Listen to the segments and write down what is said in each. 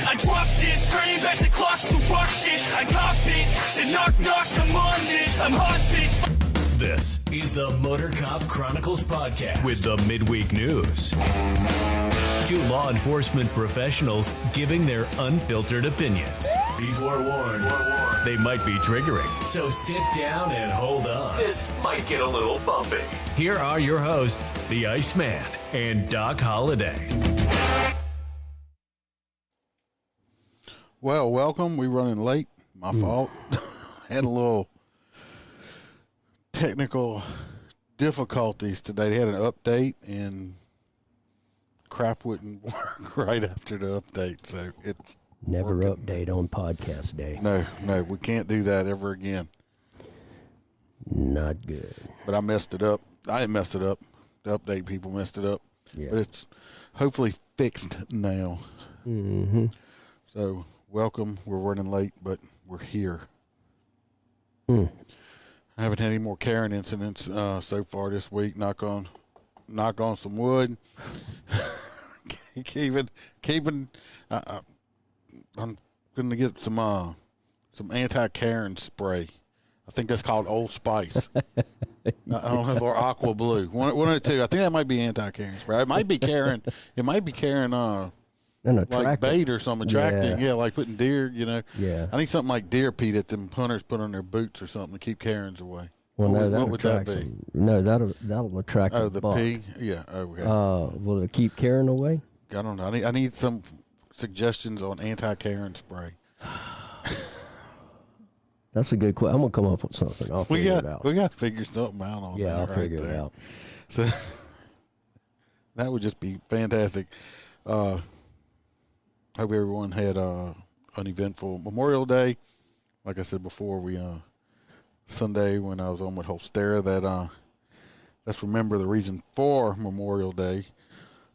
I dropped this, turning back the clock to rock shit. I cop it, said knock knock, I'm on this. I'm hot bitch. This is the MOTORCOP Chronicles podcast with the midweek news. Two law enforcement professionals giving their unfiltered opinions. Be forewarned, they might be triggering, so sit down and hold on. This might get a little bumpy. Here are your hosts, the Iceman and Doc Holliday. Well, welcome. We're running late. My fault. Had a little technical difficulties today. They had an update and crap wouldn't work right after the update. So it's never working. Update on podcast day. No, we can't do that ever again. Not good. But I messed it up. I didn't mess it up. The update people messed it up. Yeah. But it's hopefully fixed now. Mm-hmm. So welcome. We're running late, but we're here. I haven't had any more Karen incidents so far this week. Knock on some wood. keeping. I'm going to get some anti-Karen spray. I think that's called Old Spice. I don't know, or Aqua Blue. One of the two. I think that might be anti-Karen spray. It might be Karen. Like bait or something attracting. Yeah, like putting deer, Yeah. I think something like deer pee that them hunters put on their boots or something to keep Karens away. Well, what would that be? them. No, that'll attract the buck. pee? Yeah, okay. Will it keep Karen away? I don't know. I need some suggestions on anti-Karen spray. That's a good question. I'm going to come up with something. I'll figure it out. We got to figure something out on that. Yeah, I'll figure it out. So that would just be fantastic. Hope everyone had an eventful Memorial Day. Like I said before, we Sunday when I was on with Holstera, let's remember the reason for Memorial Day.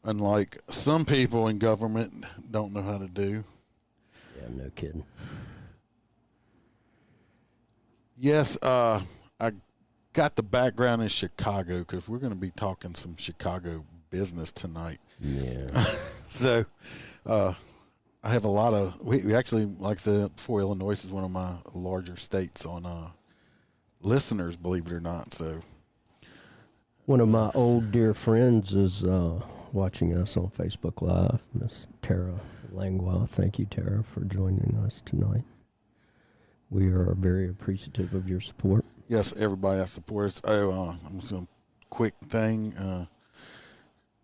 Unlike some people in government don't know how to do. Yeah, no kidding. Yes, I got the background in Chicago because we're going to be talking some Chicago business tonight. Yeah. So, I have a lot of. We actually, like I said before, Illinois is one of my larger states on listeners, believe it or not. So, one of my old dear friends is watching us on Facebook Live, Miss Tara Langlois. Thank you, Tara, for joining us tonight. We are very appreciative of your support. Yes, everybody that supports. I'm just going to quick thing.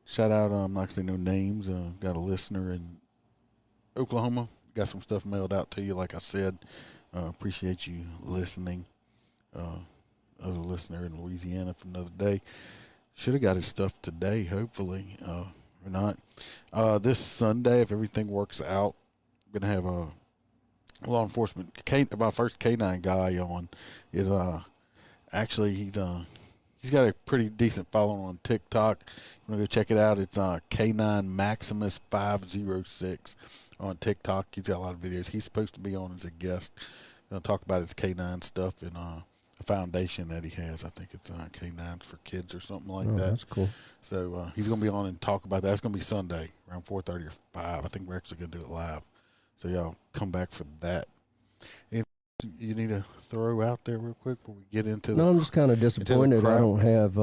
Shout out, I'm not going to say no names. Got a listener in Oklahoma. Got some stuff mailed out to you, like I said. Appreciate you listening. Other listener in Louisiana from another day. Should have got his stuff today, hopefully, or not. This Sunday, if everything works out, I'm going to have a law enforcement, my first K9 guy on. Is actually he's got a pretty decent following on TikTok. You want to go check it out? It's K9 Maximus 506 on TikTok. He's got a lot of videos. He's supposed to be on as a guest. Going to talk about his K9 stuff and a foundation that he has. I think it's K9s for kids or something like that. That's cool. So he's going to be on and talk about that. It's going to be Sunday around 4:30 or 5. I think we're actually going to do it live. So y'all come back for that. Anything you need to throw out there real quick before we get into No, I'm just kind of disappointed I don't have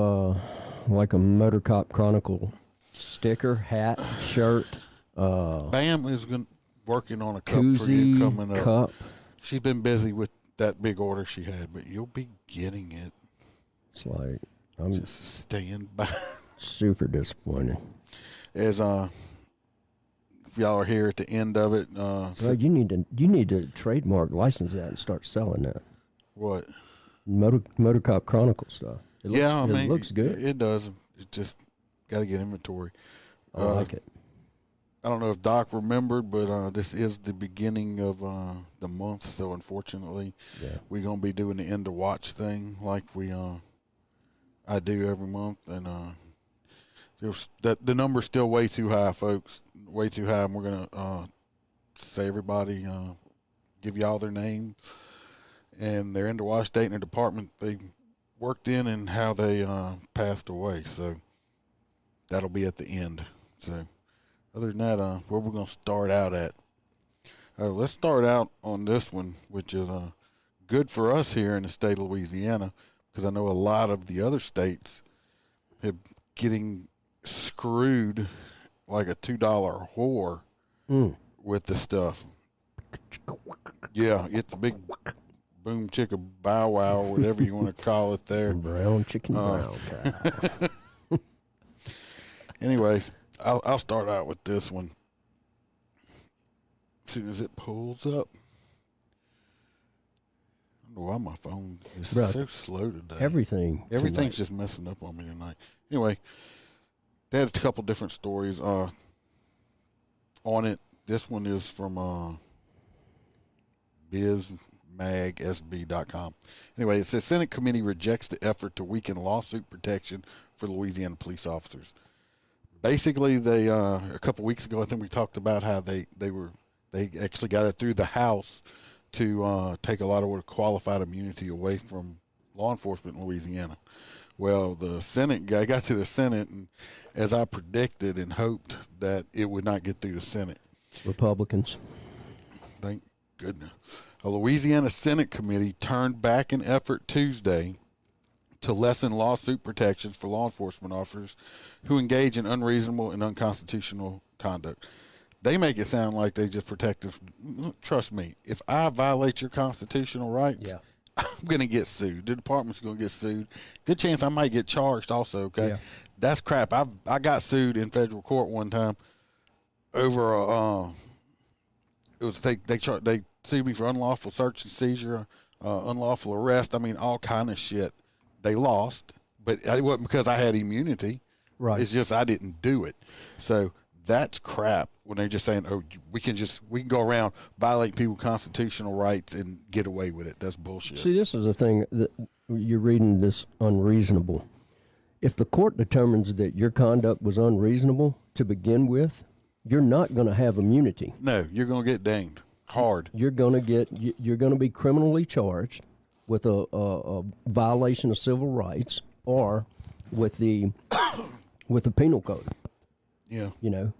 like a MOTORCOP Chronicle sticker, hat, shirt. Bam is working on a cup for you coming up. Cup. She's been busy with that big order she had, but you'll be getting it. It's like I'm just stand by. Super disappointed. As if y'all are here at the end of it, you need to trademark, license that, and start selling that. What? MOTORCOP Chronicle stuff. It looks good. It does. It just got to get inventory. I like it. I don't know if Doc remembered, but this is the beginning of the month, so unfortunately, we're gonna be doing the end to watch thing like I do every month, and the number's still way too high, folks. Way too high, and we're gonna say everybody, give y'all their name and their end to watch date and their department they worked in and how they passed away. So that'll be at the end. So other than that, where we're going to start out at, Let's start out on this one, which is good for us here in the state of Louisiana, because I know a lot of the other states have getting screwed like a $2 whore with this stuff. Yeah, it's a big boom chicka bow wow, whatever you want to call it there. Brown chicken, brown cow. Anyway, I'll start out with this one. As soon as it pulls up. I don't know why my phone is so slow today. Everything's just messing up on me tonight. Anyway, they had a couple different stories on it. This one is from bizmagsb.com. Anyway, it says Senate committee rejects the effort to weaken lawsuit protection for Louisiana police officers. Basically, they a couple weeks ago, I think we talked about how they actually got it through the House to take a lot of qualified immunity away from law enforcement in Louisiana. Well, the Senate guy got to the Senate, and as I predicted and hoped that it would not get through the Senate. Republicans. Thank goodness. A Louisiana Senate committee turned back an effort Tuesday to lessen lawsuit protections for law enforcement officers who engage in unreasonable and unconstitutional conduct. They make it sound like they just protect us. Trust me, if I violate your constitutional rights, I'm going to get sued. The department's going to get sued. Good chance I might get charged also, okay? Yeah. That's crap. I got sued in federal court one time over they sued me for unlawful search and seizure, unlawful arrest. I mean, all kind of shit. They lost, but it wasn't because I had immunity. Right. It's just I didn't do it. So that's crap when they're just saying, "Oh, we can go around violating people's constitutional rights and get away with it." That's bullshit. See, this is the thing that you're reading this unreasonable. If the court determines that your conduct was unreasonable to begin with, you're not going to have immunity. No, you're going to get dinged hard. You're going to be criminally charged with a violation of civil rights or with the penal code. Yeah. You know.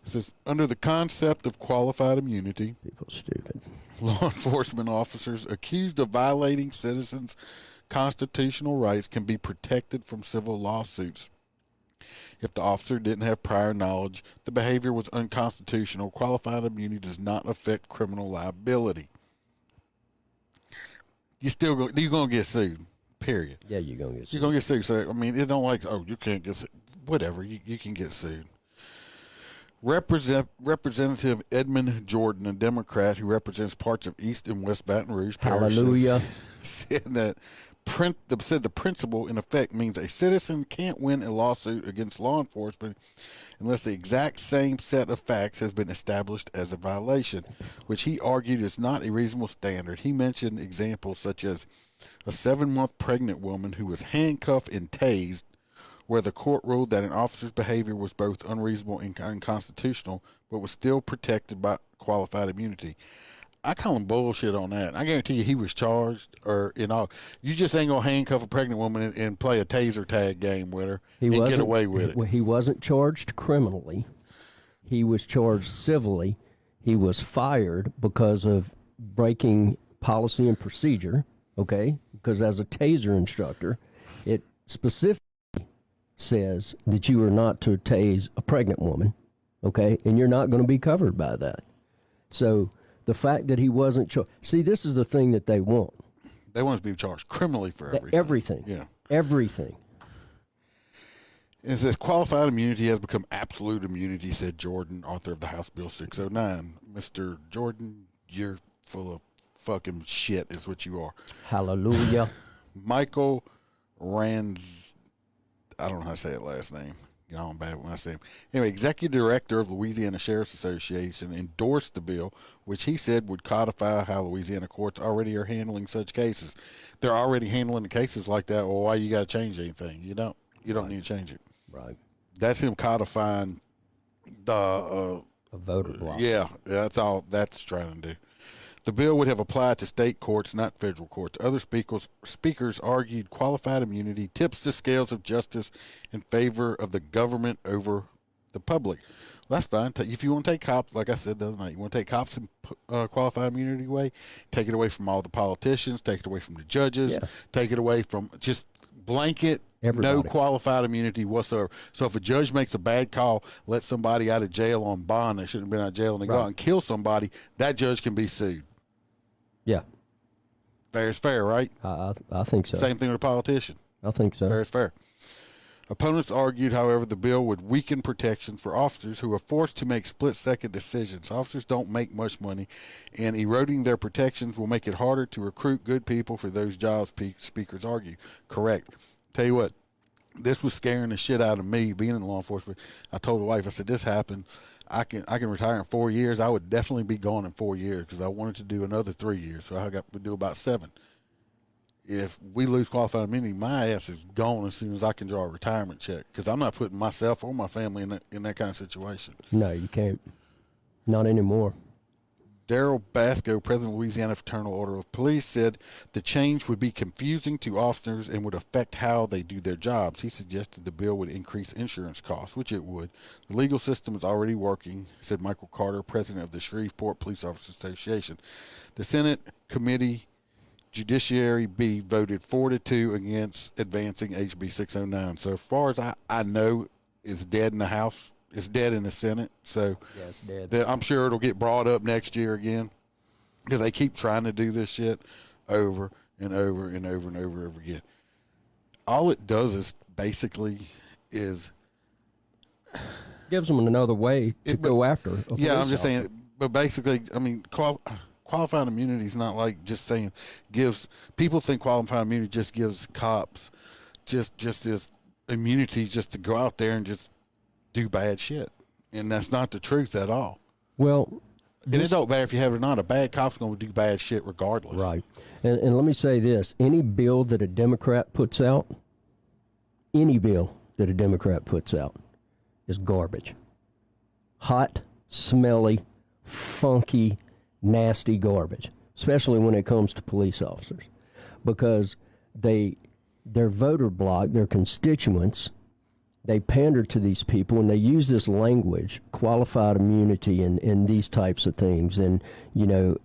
It says, under the concept of qualified immunity, people are stupid. Law enforcement officers accused of violating citizens' constitutional rights can be protected from civil lawsuits. If the officer didn't have prior knowledge the behavior was unconstitutional, qualified immunity does not affect criminal liability. You're going to get sued, period. Yeah, you're going to get sued. You're going to get sued. So, I mean, it don't like, oh, you can't get sued. Whatever, you can get sued. Representative Edmund Jordan, a Democrat who represents parts of East and West Baton Rouge parishes, hallelujah, said that the principle in effect means a citizen can't win a lawsuit against law enforcement unless the exact same set of facts has been established as a violation, which he argued is not a reasonable standard. He mentioned examples such as a 7-month pregnant woman who was handcuffed and tased, where the court ruled that an officer's behavior was both unreasonable and unconstitutional, but was still protected by qualified immunity. I call him bullshit on that. I guarantee you he was charged, or you just ain't going to handcuff a pregnant woman and play a taser tag game with her and get away with it. He wasn't charged criminally. He was charged civilly. He was fired because of breaking policy and procedure, okay? Because as a taser instructor, it specifically says that you are not to tase a pregnant woman, okay? And you're not going to be covered by that. So the fact that he wasn't charged. See, this is the thing that they want. They want to be charged criminally for everything. Everything. Yeah. Everything. It says qualified immunity has become absolute immunity, said Jordan, author of the House Bill 609. Mr. Jordan, you're full of fucking shit is what you are. Hallelujah. Michael Rands, I don't know how to say it last name. You know, I'm bad when I say him. Anyway, executive director of Louisiana Sheriff's Association endorsed the bill, which he said would codify how Louisiana courts already are handling such cases. They're already handling the cases like that. Well, why you got to change anything? You don't need to change it. Right. That's him codifying the a voter block. Yeah, that's all that's trying to do. The bill would have applied to state courts, not federal courts. Other speakers argued qualified immunity tips the scales of justice in favor of the government over the public. That's fine. If you want to take cops, like I said the other night, you want to take cops and qualified immunity away, take it away from all the politicians, take it away from the judges, take it away from just blanket, everybody. No qualified immunity whatsoever. So if a judge makes a bad call, let somebody out of jail on bond that shouldn't have been out of jail, and they go out and kill somebody, that judge can be sued. Yeah. Fair is fair, right? I think so. Same thing with a politician. I think so. Fair is fair. Opponents argued, however, the bill would weaken protections for officers who are forced to make split-second decisions. Officers don't make much money, and eroding their protections will make it harder to recruit good people for those jobs, speakers argue. Correct. Tell you what, this was scaring the shit out of me being in law enforcement. I told the wife, I said, this happened. I can retire in 4 years. I would definitely be gone in 4 years because I wanted to do another 3 years, so I got to do about 7. If we lose qualified immunity, my ass is gone as soon as I can draw a retirement check because I'm not putting myself or my family in that kind of situation. No, you can't. Not anymore. Daryl Basco, president of Louisiana Fraternal Order of Police, said the change would be confusing to officers and would affect how they do their jobs. He suggested the bill would increase insurance costs, which it would. The legal system is already working, said Michael Carter, president of the Shreveport Police Officers Association. The Senate Committee Judiciary B voted 4-2 against advancing HB 609. So as far as I know, it's dead in the House. It's dead in the Senate. So yeah, it's dead. I'm sure it'll get brought up next year again because they keep trying to do this shit over and over and over and over and over again. All it does is basically is gives them another way to go after. Yeah, I'm just saying. But basically, I mean, qualified immunity is not like just saying gives people think qualified immunity just gives cops just this immunity just to go out there and just do bad shit, and that's not the truth at all. Well, and it don't matter if you have it or not. A bad cop's going to do bad shit regardless. Right. And let me say this: any bill that a Democrat puts out, is garbage. Hot, smelly, funky, nasty garbage, especially when it comes to police officers, because their voter bloc, their constituents, they pander to these people and they use this language, qualified immunity and these types of things. And, you know,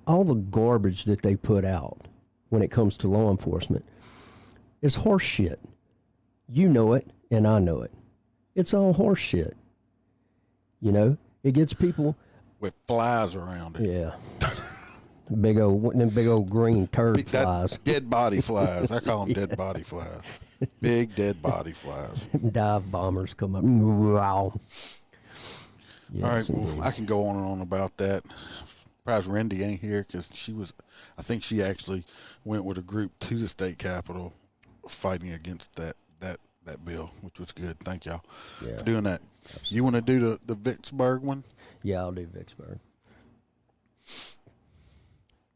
all the garbage that they put out when it comes to law enforcement is horse shit. You know it and I know it. It's all horse shit. You know, it gets people with flies around it. Yeah. big old green turd flies. Dead body flies. I call them dead body flies. Big dead body flies. Dive bombers come up. Wow. Yes, all right, well, I can go on and on about that. Surprised Randy ain't here because I think she actually went with a group to the state capitol fighting against that bill, which was good. Thank y'all for doing that. Absolutely. You want to do the Vicksburg one? Yeah, I'll do Vicksburg.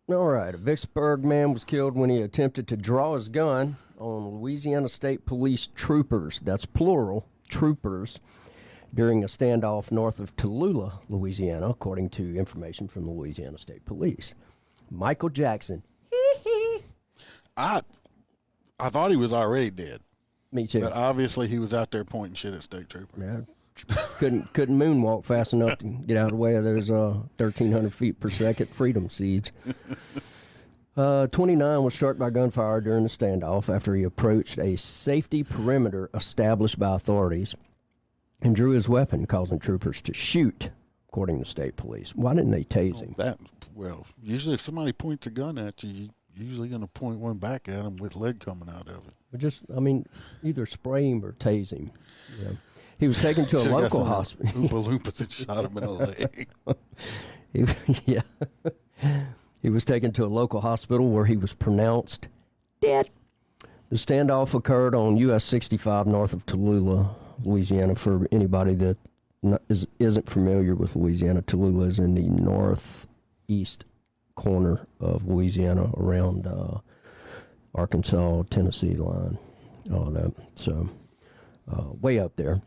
All right, a Vicksburg man was killed when he attempted to draw his gun on Louisiana State Police troopers, that's plural, troopers, during a standoff north of Tallulah, Louisiana, according to information from the Louisiana State Police. Michael Jackson. I thought he was already dead. Me too. But obviously he was out there pointing shit at state troopers. Yeah. couldn't moonwalk fast enough to get out of the way of those 1,300 feet per second freedom seeds. 29 was struck by gunfire during the standoff after he approached a safety perimeter established by authorities and drew his weapon, causing troopers to shoot, according to state police. Why didn't they tase him? Well, usually if somebody points a gun at you, you're usually going to point one back at him with lead coming out of it. But either spray him or tase him. You know. He was taken to a local hospital. Oompa Loompas and shot him in the leg. He was taken to a local hospital where he was pronounced dead. The standoff occurred on US 65 north of Tallulah, Louisiana. For anybody that isn't familiar with Louisiana, Tallulah is in the northeast corner of Louisiana around Arkansas, Tennessee line, all that. So way up there.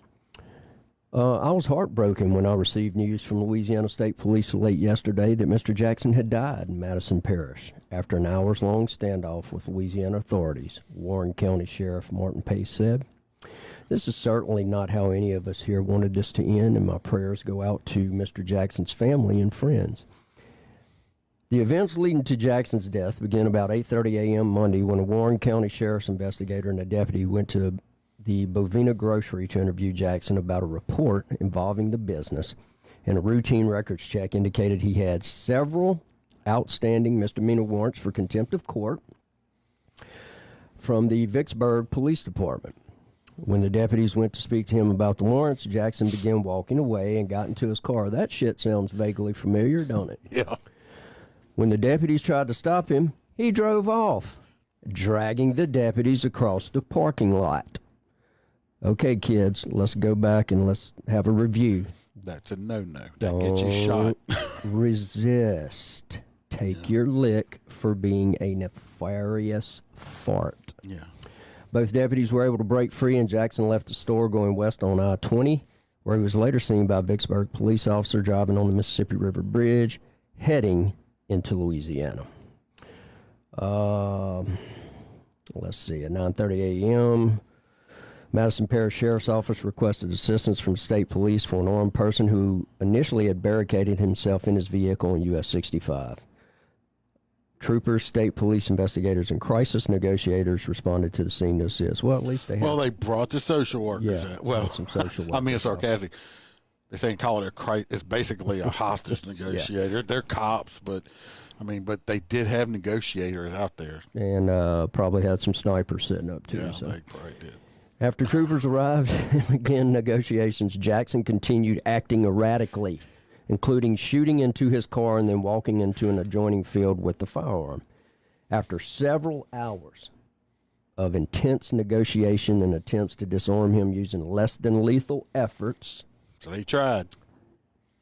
I was heartbroken when I received news from Louisiana State Police late yesterday that Mr. Jackson had died in Madison Parish after an hours-long standoff with Louisiana authorities, Warren County Sheriff Martin Pace said. This is certainly not how any of us here wanted this to end, and my prayers go out to Mr. Jackson's family and friends. The events leading to Jackson's death began about 8:30 a.m. Monday when a Warren County Sheriff's investigator and a deputy went to the Bovina grocery to interview Jackson about a report involving the business, and a routine records check indicated he had several outstanding misdemeanor warrants for contempt of court from the Vicksburg Police Department. When the deputies went to speak to him about the warrants, Jackson began walking away and got into his car. That shit sounds vaguely familiar, don't it? Yeah. When the deputies tried to stop him, he drove off, dragging the deputies across the parking lot. Okay, kids, let's go back and let's have a review. That's a no-no. That gets you shot. Resist. Take your lick for being a nefarious fart. Yeah. Both deputies were able to break free, and Jackson left the store going west on I-20, where he was later seen by a Vicksburg police officer driving on the Mississippi River Bridge, heading into Louisiana. Let's see, at 9:30 a.m., Madison Parish Sheriff's Office requested assistance from state police for an armed person who initially had barricaded himself in his vehicle on US 65. Troopers, state police investigators, and crisis negotiators responded to the scene to assist. Well, at least they had. Well, they brought the social workers out. Well, some social workers. I mean, it's sarcastic. They say call it it's basically a hostage negotiator. Yeah. They're cops, but they did have negotiators out there. And probably had some snipers sitting up, too. Yeah, so. they probably did. After troopers arrived and began negotiations, Jackson continued acting erratically, including shooting into his car and then walking into an adjoining field with the firearm. After several hours of intense negotiation and attempts to disarm him using less than lethal efforts, so they tried.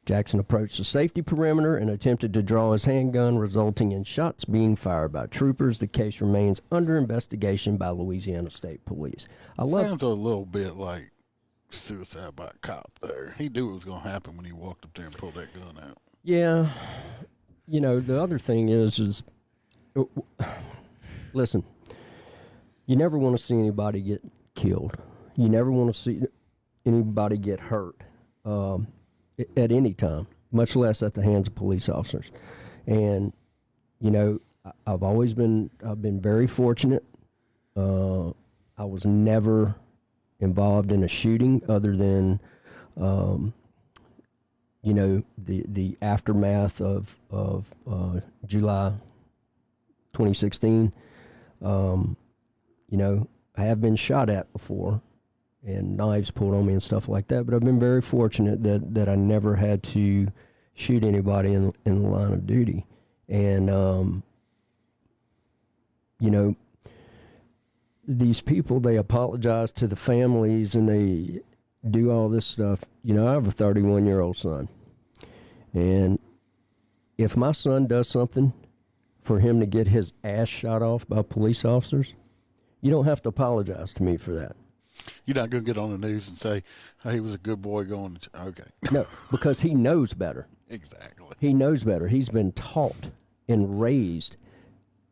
Jackson approached the safety perimeter and attempted to draw his handgun, resulting in shots being fired by troopers. The case remains under investigation by Louisiana State Police. Sounds a little bit like suicide by a cop there. He knew it was going to happen when he walked up there and pulled that gun out. Yeah. You know, the other thing is listen, you never want to see anybody get killed. You never want to see anybody get hurt. At any time, much less at the hands of police officers. And, you know, I've been very fortunate. I was never involved in a shooting other than, you know, the aftermath of July 2016. You know, I have been shot at before, and knives pulled on me and stuff like that. But I've been very fortunate that I never had to shoot anybody in the line of duty. And, you know, these people, they apologize to the families and they do all this stuff. You know, I have a 31-year-old son. And if my son does something for him to get his ass shot off by police officers, you don't have to apologize to me for that. You're not going to get on the news and say, hey, he was a good boy going to okay. No, because he knows better. Exactly. He knows better. He's been taught and raised,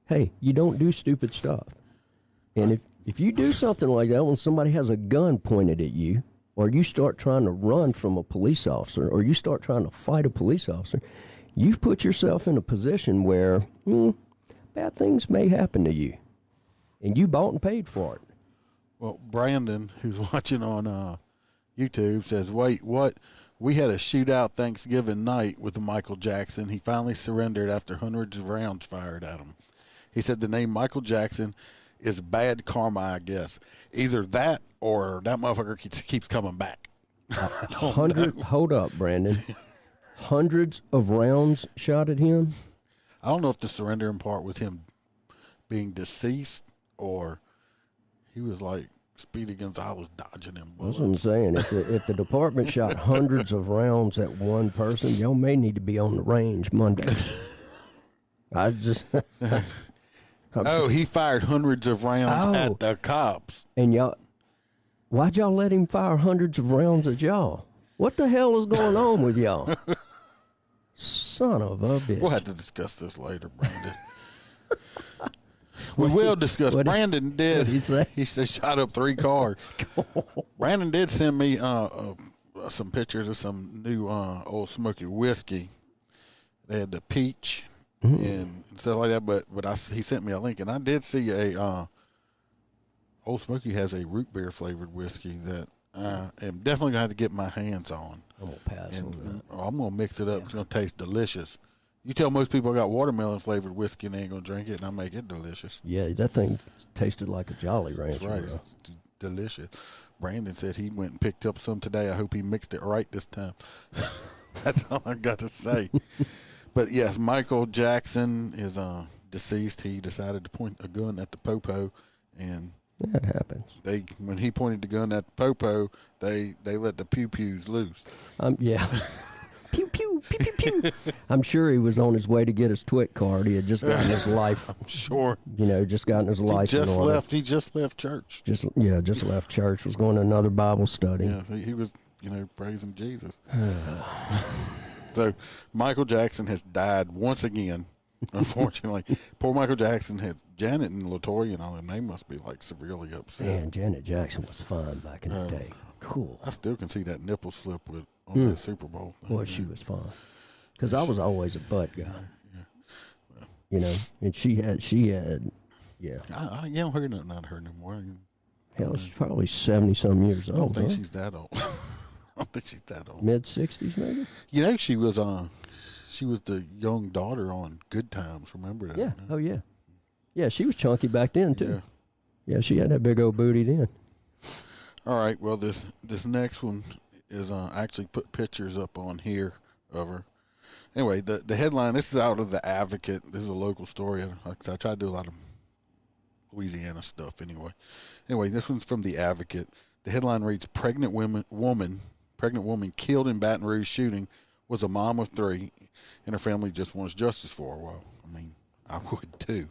hey, you don't do stupid stuff. And if you do something like that when somebody has a gun pointed at you, or you start trying to run from a police officer, or you start trying to fight a police officer, you've put yourself in a position where bad things may happen to you. And you bought and paid for it. Well, Brandon, who's watching on YouTube, says, wait, what? We had a shootout Thanksgiving night with Michael Jackson. He finally surrendered after hundreds of rounds fired at him. He said the name Michael Jackson is bad karma, I guess. Either that or that motherfucker keeps coming back. Hold up, Brandon. Hundreds of rounds shot at him? I don't know if the surrendering part was him being deceased or he was like Speedy Gonzalez dodging him bullets. That's what I'm saying. If the department shot hundreds of rounds at one person, y'all may need to be on the range Monday. I just... he fired hundreds of rounds at the cops. And why'd y'all let him fire hundreds of rounds at y'all? What the hell is going on with y'all? Son of a bitch. We'll have to discuss this later, Brandon. We will discuss. What'd Brandon did. what'd he say? He said shot up 3 cars. Brandon did send me some pictures of some new Old Smoky whiskey. They had the peach and stuff like that. But he sent me a link, and I did see a Old Smoky has a root beer flavored whiskey that I am definitely gonna have to get my hands on. I'm gonna pass on that. I'm gonna mix it up. It's gonna taste delicious. You tell most people I got watermelon flavored whiskey and they ain't gonna drink it, and I make it delicious. Yeah, that thing tasted like a Jolly Rancher. That's right. Bro. It's delicious. Brandon said he went and picked up some today. I hope he mixed it right this time. That's all I got to say. But yes, Michael Jackson is deceased. He decided to point a gun at the popo, and That happens. when he pointed the gun at the popo, they let the pew pews loose. Yeah. Pew, pew, pew, pew, pew. I'm sure he was on his way to get his TWIC card. He had just gotten his life, Sure. just gotten his life in order. He just left church. Just left church. Was going to another Bible study. Yeah, he was, praising Jesus. So Michael Jackson has died once again. Unfortunately, poor Michael Jackson had Janet and LaToya and all them. They must be like severely upset. Man, Janet Jackson was fine back in the day. Cool. I still can see that nipple slip on that Super Bowl. Boy, she was fine. Because I was always a butt guy. And she had, You don't hear nothing out of her no more. Hell, she's probably 70-some years I old. don't think she's that old. I don't think she's that old. Mid-60s, maybe? She was the young daughter on Good Times. Remember that? Yeah. Oh, yeah. Yeah, she was chunky back then, too. Yeah. She had that big old booty then. All right. Well, this next one is actually put pictures up on here of her. Anyway, the headline. This is out of the Advocate. This is a local story. I try to do a lot of Louisiana stuff. Anyway, this one's from the Advocate. The headline reads: Pregnant woman killed in Baton Rouge shooting was a mom of 3, and her family just wants justice for her. Well, I mean, I would too.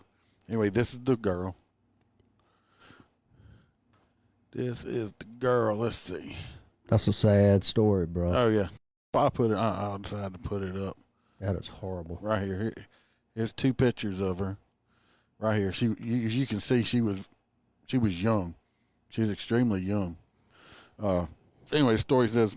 Anyway, this is the girl. This is the girl. Let's see. That's a sad story, bro. Oh yeah, I'll decide to put it up. That is horrible. Right here. Here's 2 pictures of her. Right here. As you can see, she was young. She was extremely young. Anyway, the story says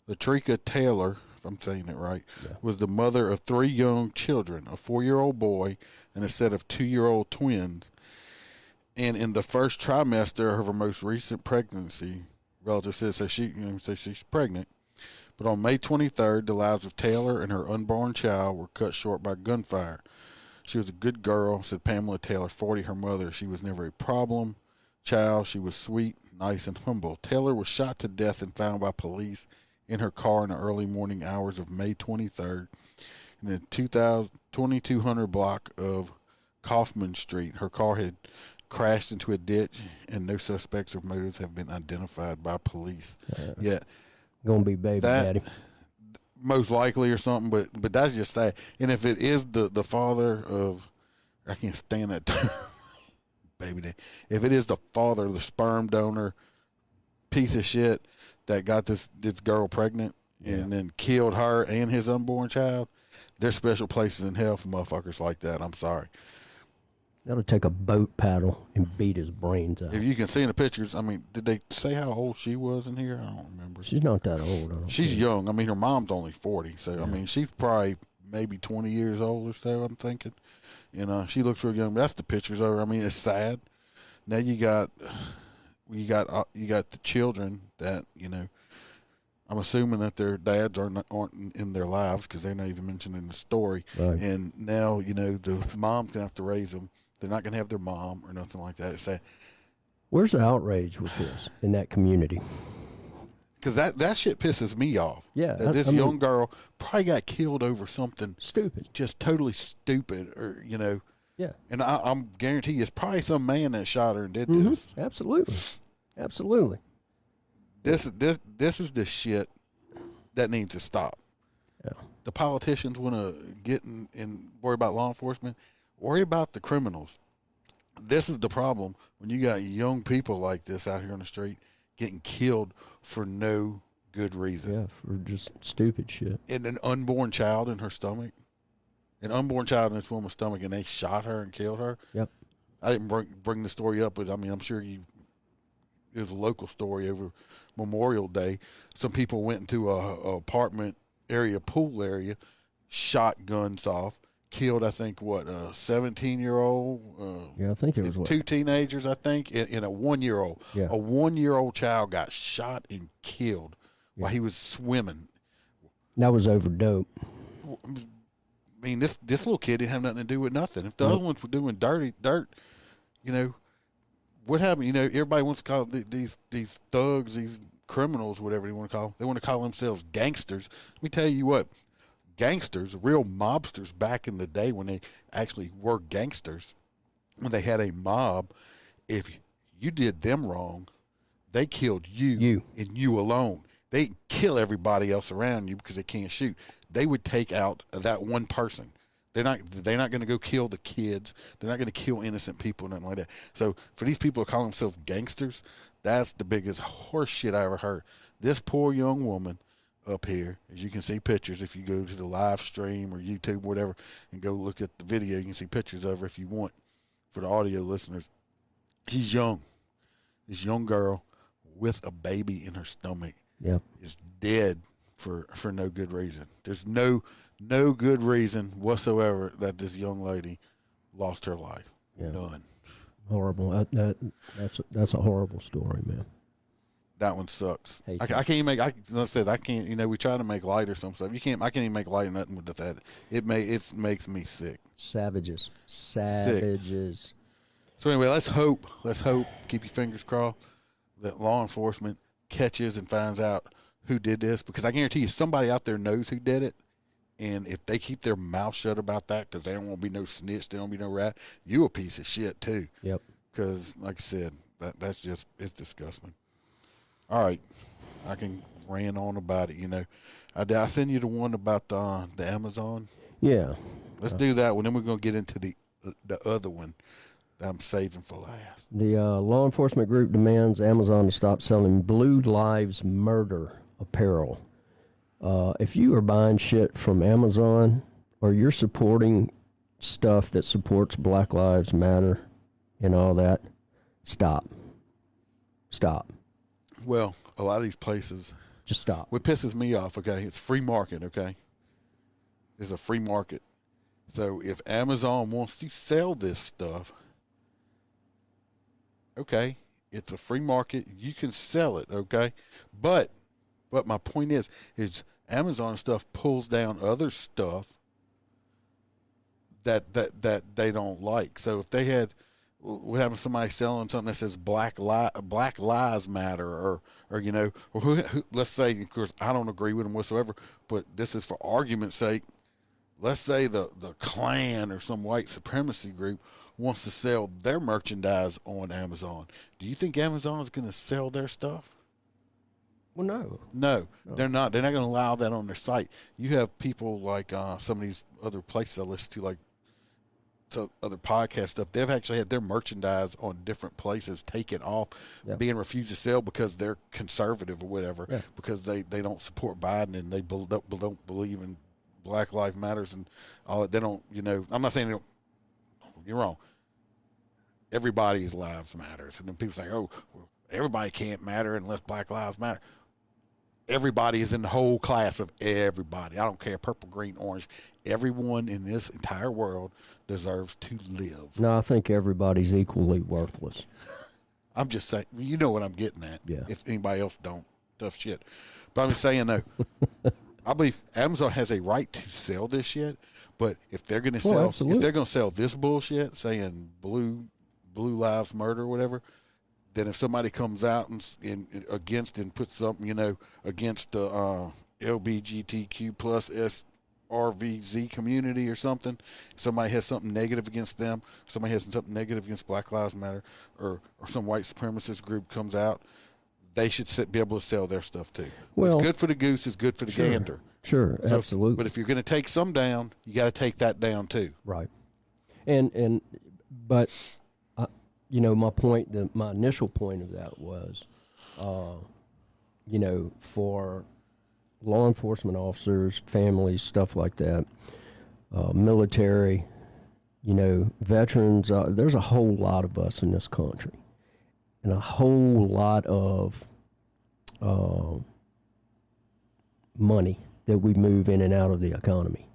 Latrika Taylor, if I'm saying it right, was the mother of 3 young children, a 4-year-old boy and a set of 2-year-old twins. And in the first trimester of her most recent pregnancy, relatives said she's pregnant. But on May 23rd, the lives of Taylor and her unborn child were cut short by gunfire. She was a good girl, said Pamela Taylor, 40, her mother. She was never a problem child. She was sweet, nice, and humble. Taylor was shot to death and found by police in her car in the early morning hours of May 23rd in the 2200 block of Kaufman Street. Her car had crashed into a ditch, and no suspects or motives have been identified by police yet. Gonna be baby daddy. Most likely or something, but that's just that. And if it is the father of, I can't stand that term, baby daddy. If it is the father, the sperm donor piece of shit that got this girl pregnant and then killed her and his unborn child, there's special places in hell for motherfuckers like that. I'm sorry. That'll take a boat paddle and beat his brains out. If you can see in the pictures, I mean, did they say how old she was in here? I don't remember. She's not that old. She's young. I mean, her mom's only 40, so I mean, she's probably maybe 20 years old or so, I'm thinking. And she looks real young. But that's the pictures of her. I mean, it's sad. Now you got the children that I'm assuming that their dads aren't in their lives because they're not even mentioned in the story. Right. And now the mom's gonna have to raise them. They're not gonna have their mom or nothing like that. It's that. Where's the outrage with this in that community? Because that shit pisses me off. Yeah, that this young girl probably got killed over something stupid, just totally stupid, or Yeah. And I'm guarantee you, it's probably some man that shot her and did this. Absolutely. This is the shit that needs to stop. Yeah. The politicians want to get and worry about law enforcement. Worry about the criminals. This is the problem when you got young people like this out here on the street getting killed for no good reason. Yeah, for just stupid shit. And an unborn child in her stomach. an unborn child in this woman's stomach, and they shot her and killed her. Yep. I didn't bring the story up, but I mean, I'm sure it was a local story over Memorial Day. Some people went into a apartment area, pool area, shot guns off, killed, I think, a 17-year-old? Yeah, I think it was two teenagers, I think, and a 1-year-old. Yeah. A 1-year-old child got shot and killed while he was swimming. That was over dope. I mean, this little kid didn't have nothing to do with nothing. If the other ones were doing dirt, you know, what happened? You know, everybody wants to call these thugs, these criminals, whatever you want to call them. They want to call themselves gangsters. Let me tell you what. Gangsters, real mobsters back in the day when they actually were gangsters, when they had a mob, if you did them wrong, they killed you and you alone. They kill everybody else around you because they can't shoot. They would take out that one person. They're not going to go kill the kids. They're not going to kill innocent people, nothing like that. So for these people to call themselves gangsters, that's the biggest horse shit I ever heard. This poor young woman up here, as you can see pictures, if you go to the live stream or YouTube, whatever, and go look at the video, you can see pictures of her if you want. For the audio listeners, she's young. This young girl with a baby in her stomach is dead for no good reason. There's no good reason whatsoever that this young lady lost her life. None. Horrible. That's a horrible story, man. That one sucks. I can't even make. Like I said, I can't. You know, we try to make light or some stuff. I can't even make light or nothing with that. It makes me sick. Savages. Sick. So anyway, let's hope. Keep your fingers crossed that law enforcement catches and finds out who did this, because I guarantee you somebody out there knows who did it. And if they keep their mouth shut about that, because they don't want to be no snitch, they don't want to be no rat, you a piece of shit too. Yep. Because like I said, that's just, it's disgusting. All right, I can rant on about it. You know, I send you the one about the Amazon. Yeah. Let's do that one. Then we're gonna get into the other one that I'm saving for last. The law enforcement group demands Amazon to stop selling Blue Lives Murder apparel. If you are buying shit from Amazon or you're supporting stuff that supports Black Lives Matter and all that, stop. Well, a lot of these places. Just stop. What pisses me off, okay, it's free market, okay? It's a free market. So if Amazon wants to sell this stuff, okay, it's a free market. You can sell it, okay? But my point is Amazon stuff pulls down other stuff that they don't like. So if they had, what happens to somebody selling something that says Black Lives Matter, or you know, or who, let's say, of course, I don't agree with them whatsoever, but this is for argument's sake. Let's say the Klan or some white supremacy group wants to sell their merchandise on Amazon. Do you think Amazon is going to sell their stuff? Well, No, they're not. They're not going to allow that on their site. You have people like some of these other places I listen to, like other podcast stuff. They've actually had their merchandise on different places taken off, being refused to sell because they're conservative or whatever, because they don't support Biden and they don't believe in Black Lives Matters and all that. They don't, you know, I'm not saying they don't, you're wrong. Everybody's lives matters. And then people say, oh, well, everybody can't matter unless Black Lives Matter. Everybody is in the whole class of everybody. I don't care, purple, green, orange. Everyone in this entire world deserves to live. No, I think everybody's equally worthless. I'm just saying, you know what I'm getting at. Yeah. If anybody else don't, tough shit. But I'm just saying, though, I believe Amazon has a right to sell this shit. But if they're going to sell, if they're going to sell this bullshit, saying blue lives murder or whatever, then if somebody comes out and against and puts something, you know, against the LGBTQ plus SRVZ community or something, somebody has something negative against them, somebody has something negative against Black Lives Matter, or some white supremacist group comes out, they should be able to sell their stuff too. Well, what's good for the goose is good for the gander. Sure, so, absolutely. But if you're going to take some down, you got to take that down too. Right. But you know, my initial point of that was, you know, for law enforcement officers, families, stuff like that, military, veterans. There's a whole lot of us in this country, and a whole lot of money that we move in and out of the economy.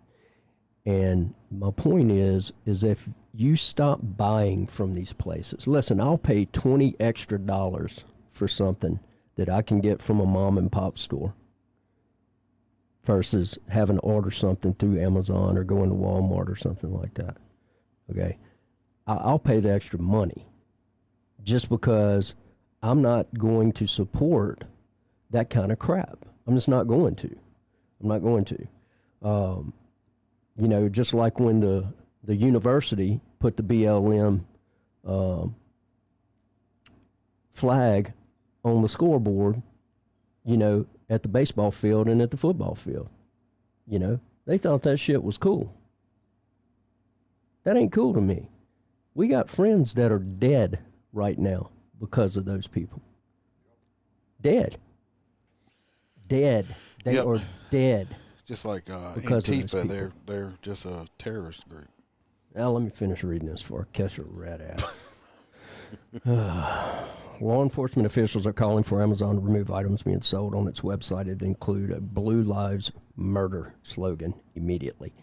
And my point is if you stop buying from these places, listen, I'll pay $20 extra for something that I can get from a mom and pop store versus having to order something through Amazon or going to Walmart or something like that. Okay? I'll pay the extra money just because I'm not going to support that kind of crap. I'm just not going to. I'm not going to. Just like when the university put the BLM flag on the scoreboard, at the baseball field and at the football field. They thought that shit was cool. That ain't cool to me. We got friends that are dead right now because of those people. Dead. They are dead. Just like because Antifa, they're just a terrorist group. Now let me finish reading this before I catch a red eye. Law enforcement officials are calling for Amazon to remove items being sold on its website that include a Blue Lives Murder slogan immediately.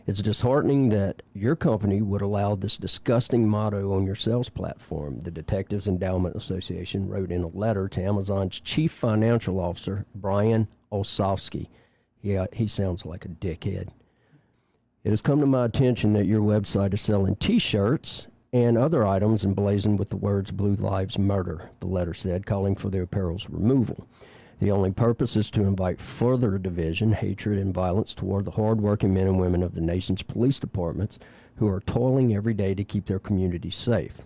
It's disheartening that your company would allow this disgusting motto on your sales platform, the Detectives Endowment Association wrote in a letter to Amazon's chief financial officer, Brian Olsavsky. Yeah, he sounds like a dickhead. It has come to my attention that your website is selling T-shirts and other items emblazoned with the words Blue Lives Murder, the letter said, calling for their apparel's removal. The only purpose is to invite further division, hatred, and violence toward the hardworking men and women of the nation's police departments who are toiling every day to keep their communities safe.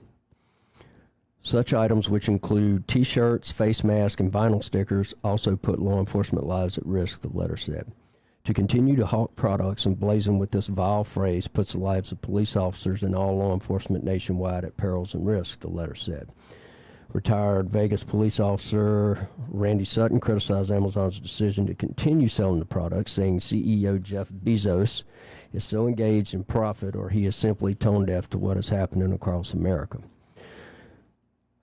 Such items, which include T-shirts, face masks, and vinyl stickers, also put law enforcement lives at risk, the letter said. To continue to hawk products emblazoned with this vile phrase puts the lives of police officers and all law enforcement nationwide at perils and risk, the letter said. Retired Vegas police officer Randy Sutton criticized Amazon's decision to continue selling the product, saying CEO Jeff Bezos is so engaged in profit or he is simply tone deaf to what is happening across America.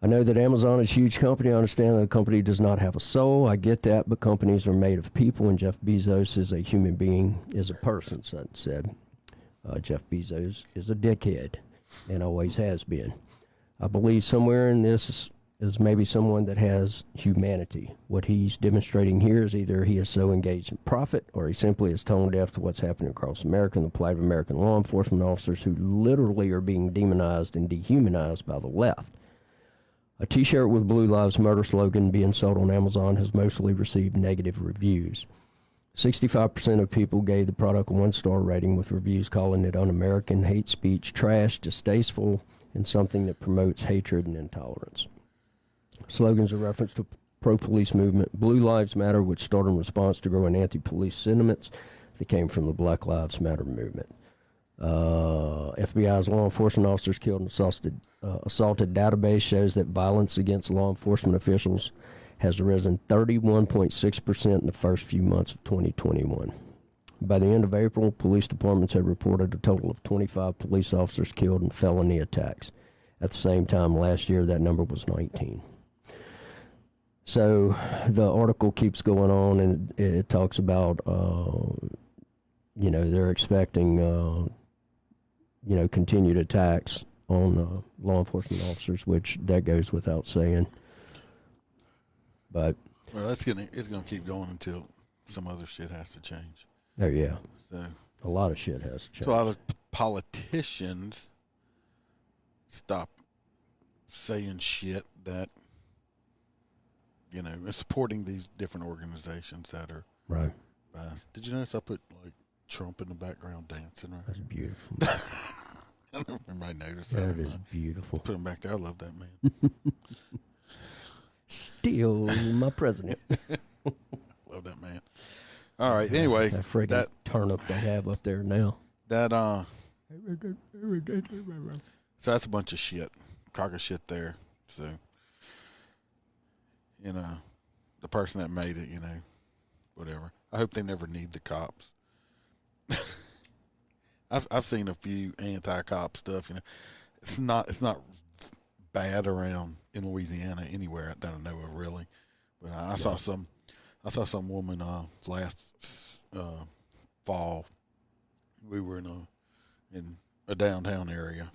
I know that Amazon is a huge company. I understand that the company does not have a soul. I get that, but companies are made of people, and Jeff Bezos is a human being, is a person, Sutton said. Jeff Bezos is a dickhead and always has been. I believe somewhere in this is maybe someone that has humanity. What he's demonstrating here is either he is so engaged in profit or he simply is tone deaf to what's happening across America and the plight of American law enforcement officers who literally are being demonized and dehumanized by the left. A T-shirt with Blue Lives Murder slogan being sold on Amazon has mostly received negative reviews. 65% of people gave the product a 1-star rating, with reviews calling it un-American, hate speech, trash, distasteful, and something that promotes hatred and intolerance. Slogans are reference to pro-police movement Blue Lives Matter, which started in response to growing anti-police sentiments that came from the Black Lives Matter movement. FBI's law enforcement officers killed and assaulted database shows that violence against law enforcement officials has risen 31.6% in the first few months of 2021. By the end of April, police departments had reported a total of 25 police officers killed in felony attacks. At the same time last year, that number was 19. So the article keeps going on, and it talks about, they're expecting, continued attacks on law enforcement officers, which that goes without saying. But it's gonna keep going until some other shit has to change. Oh yeah, so a lot of shit has to change. So a lot of politicians stop saying shit that is supporting these different organizations that are right. Did you notice I put Trump in the background dancing? Right, that's beautiful. I don't know if anybody noticed that. That is beautiful. Put him back there. I love that man. Still my president. Love that man. All right. Anyway, that friggin' turnip they have up there now. So that's a bunch of shit, crock of shit there. So the person that made it, whatever. I hope they never need the cops. I've seen a few anti-cop stuff. It's not bad around in Louisiana anywhere that I know of really. But I saw some woman last fall. We were in a downtown area,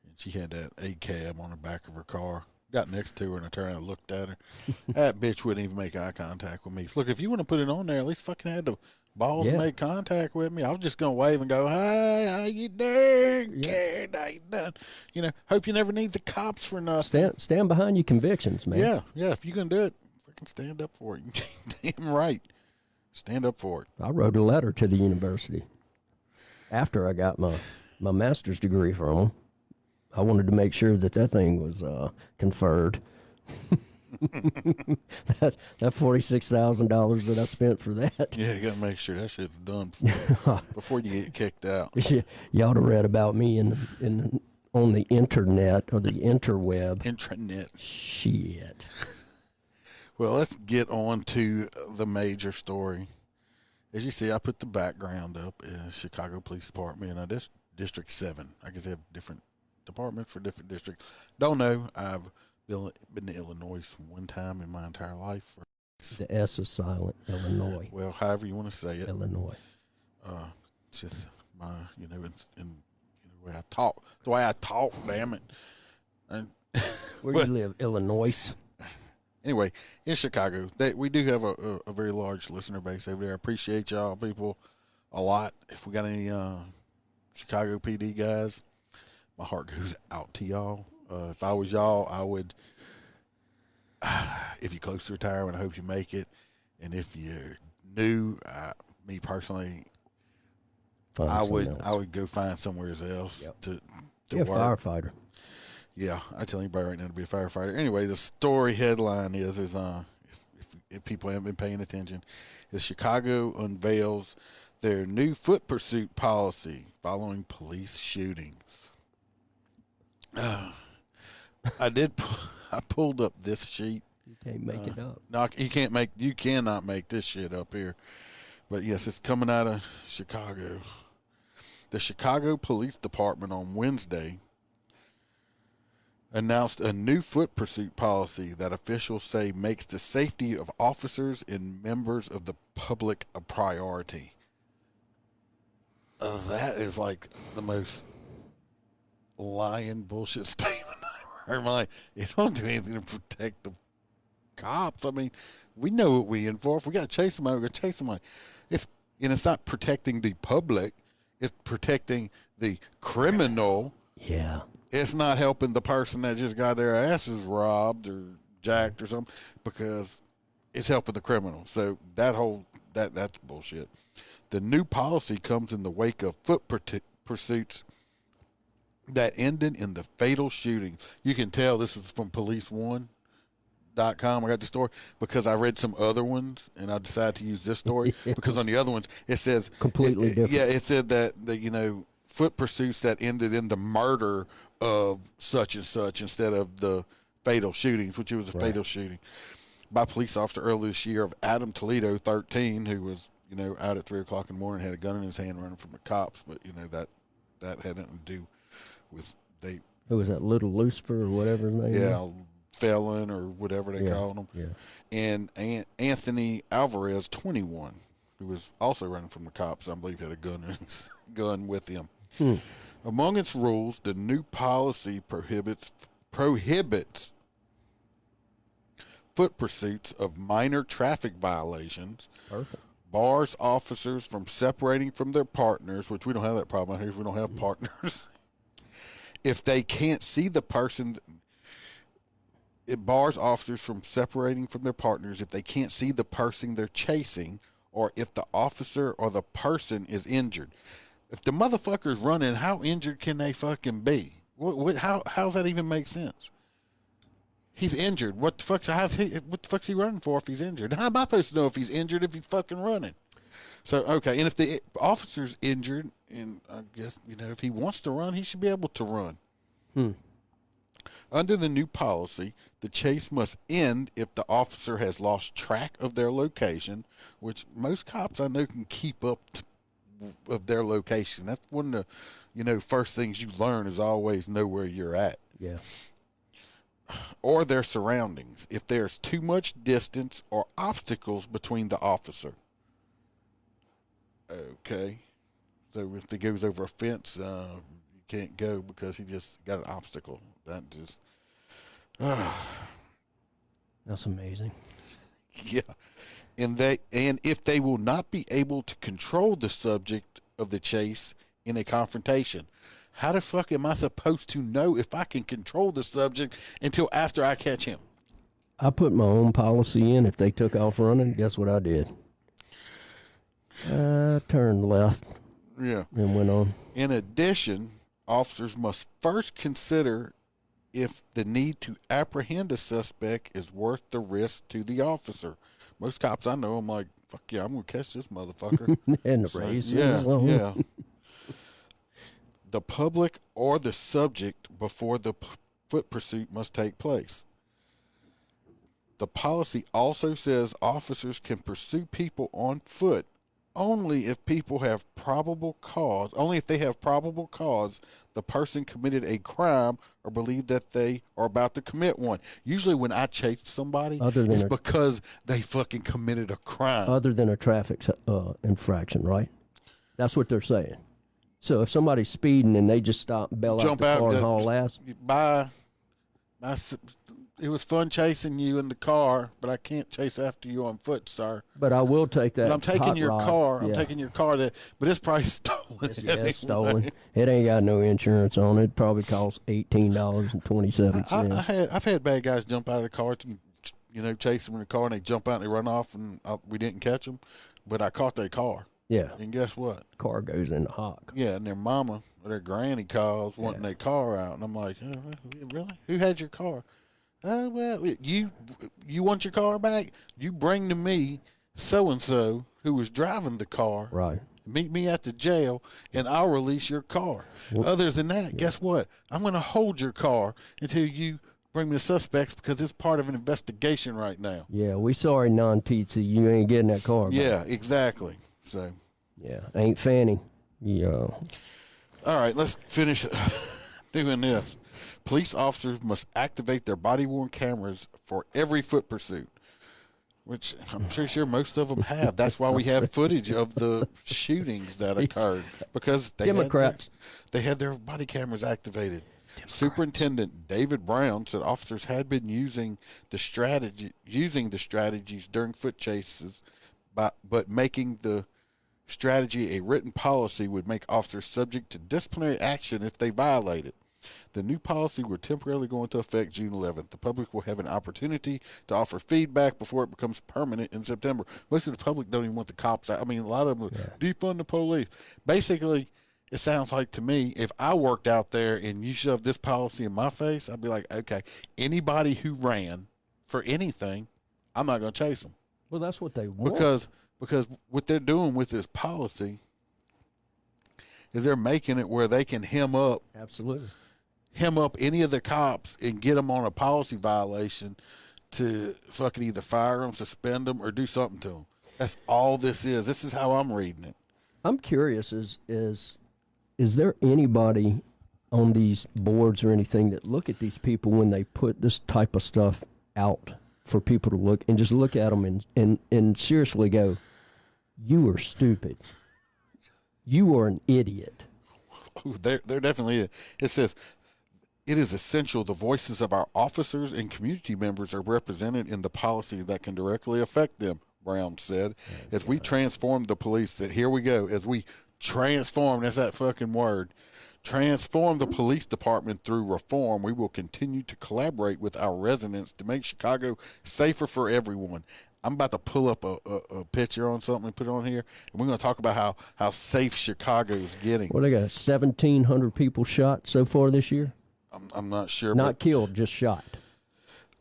and she had that A-cab on the back of her car. Got next to her, and I turned and looked at her. That bitch wouldn't even make eye contact with me. So, look, if you want to put it on there, at least fucking had the balls to make contact with me. I was just going to wave and go, "Hey, how you doing, kid? How you doing?" Hope you never need the cops for nothing. Stand behind your convictions, man. Yeah. If you can do it, fucking stand up for it. Damn right. Stand up for it. I wrote a letter to the university after I got my master's degree from them. I wanted to make sure that thing was conferred. that $46,000 that I spent for that. Yeah, you got to make sure that shit's done before you get kicked out. You ought to read about me on the internet or the interweb. Intranet. Shit. Well, let's get on to the major story. As you see, I put the background up in Chicago Police Department and District 7. I guess they have different departments for different districts. Don't know. I've been to Illinois one time in my entire life. The S is silent. Illinois. Well, however you want to say it. Illinois. It's just my, in the way I talk. The way I talk, damn it. And, Where do you live? Illinois. Anyway, in Chicago, we do have a very large listener base over there. I appreciate y'all people a lot. If we got any Chicago PD guys, my heart goes out to y'all. If I was y'all, I would, if you're close to retirement, I hope you make it. And if you're new, me personally, I would go find somewhere else to Be a work. firefighter. Yeah, I tell anybody right now to be a firefighter. Anyway, the story headline is if people haven't been paying attention, is Chicago unveils their new foot pursuit policy following police shootings. I pulled up this sheet. You can't make it up. No, you cannot make this shit up here. But yes, it's coming out of Chicago. The Chicago Police Department on Wednesday announced a new foot pursuit policy that officials say makes the safety of officers and members of the public a priority. That is like the most lying bullshit statement I've ever heard in my life. It don't do anything to protect the cops. I mean, we know what we in for. If we got to chase somebody, we're going to chase somebody. It's not protecting the public. It's protecting the criminal. Yeah. It's not helping the person that just got their asses robbed or jacked or something, because it's helping the criminal. So that's bullshit. The new policy comes in the wake of foot pursuits that ended in the fatal shooting. You can tell this is from police1.com. I got the story because I read some other ones and I decided to use this story because on the other ones it says completely different. Yeah, it said that foot pursuits that ended in the murder of such and such instead of the fatal shootings, which it was a fatal shooting by a police officer earlier this year of Adam Toledo, 13, who was out at 3 o'clock in the morning, had a gun in his hand running from the cops, but that had nothing to do with Who was that, Little Lucifer or whatever his name? Yeah, felon or whatever they called him. Yeah. And Anthony Alvarez, 21, who was also running from the cops, I believe had a gun with him. Among its rules, the new policy prohibits foot pursuits of minor traffic violations. Perfect. Bars officers from separating from their partners, which we don't have that problem out here if we don't have partners. If they can't see the person, it bars officers from separating from their partners if they can't see the person they're chasing, or if the officer or the person is injured. If the motherfucker's running, how injured can they fucking be? How's that even make sense? He's injured. What the fuck's he running for if he's injured? How am I supposed to know if he's injured if he's fucking running? So, okay, and if the officer's injured, and I guess, if he wants to run, he should be able to run. Under the new policy, the chase must end if the officer has lost track of their location, which most cops I know can keep up of their location. That's one of the, first things you learn is always know where you're at. Yeah. Or their surroundings. If there's too much distance or obstacles between the officer. Okay. So if he goes over a fence, you can't go because he just got an obstacle. That just... That's amazing. Yeah. And if they will not be able to control the subject of the chase in a confrontation. How the fuck am I supposed to know if I can control the subject until after I catch him? I put my own policy in. If they took off running, guess what I did? I turned left. Yeah. And went on. In addition, officers must first consider if the need to apprehend a suspect is worth the risk to the officer. Most cops I know, I'm like, fuck yeah, I'm going to catch this motherfucker. And the race. Yeah. The public or the subject before the foot pursuit must take place. The policy also says officers can pursue people on foot only if people have probable cause, the person committed a crime or believe that they are about to commit one. Usually when I chase somebody, it's because they fucking committed a crime. Other than a traffic infraction, right? That's what they're saying. So if somebody's speeding and they just stop and bail out the car and haul ass. It was fun chasing you in the car, but I can't chase after you on foot, sir. But I will take that. But I'm taking your rod. car. Yeah. I'm taking your car, but it's probably stolen. It's stolen. It ain't got no insurance on it. It probably costs $18.27. I've had bad guys jump out of the car to, chase them in the car, and they jump out and they run off, and we didn't catch them. But I caught their car. Yeah. And guess what? Car goes in the hock. Yeah, and their mama or their granny calls wanting their car out, and I'm like, oh, really? Who had your car? Well, you want your car back? You bring to me so-and-so who was driving the car. Right. Meet me at the jail, and I'll release your car. Well, other than that, guess what? I'm going to hold your car until you bring me the suspects because it's part of an investigation right now. Yeah, we sorry, non-Titsy. You ain't getting that car back. Yeah, exactly. So. Yeah, ain't Fanny. Yeah. All right, let's finish doing this. Police officers must activate their body-worn cameras for every foot pursuit, which I'm pretty sure most of them have. That's why we have footage of the shootings that occurred, because they had their body cameras activated. Democrats. Superintendent David Brown said officers had been using the strategies during foot chases, but making the strategy a written policy would make officers subject to disciplinary action if they violate it. The new policy will temporarily go into effect June 11th. The public will have an opportunity to offer feedback before it becomes permanent in September. Most of the public don't even want the cops out. I mean, a lot of them defund the police. Basically, it sounds like to me, if I worked out there and you shoved this policy in my face, I'd be like, okay, anybody who ran for anything, I'm not going to chase them. Well, that's what they want. Because what they're doing with this policy is they're making it where they can hem up any of the cops and get them on a policy violation to fucking either fire them, suspend them, or do something to them. That's all this is. This is how I'm reading it. I'm curious, is there anybody on these boards or anything that look at these people when they put this type of stuff out for people to look and just look at them and seriously go, you are stupid. You are an idiot. They're definitely it. It says, it is essential the voices of our officers and community members are represented in the policies that can directly affect them, Brown said. As we transform the police, here we go, as we transform, that's that fucking word, transform the police department through reform, we will continue to collaborate with our residents to make Chicago safer for everyone. I'm about to pull up a picture on something and put it on here, and we're going to talk about how safe Chicago is getting. Well, they got 1,700 people shot so far this year? I'm not sure. Not killed, just shot.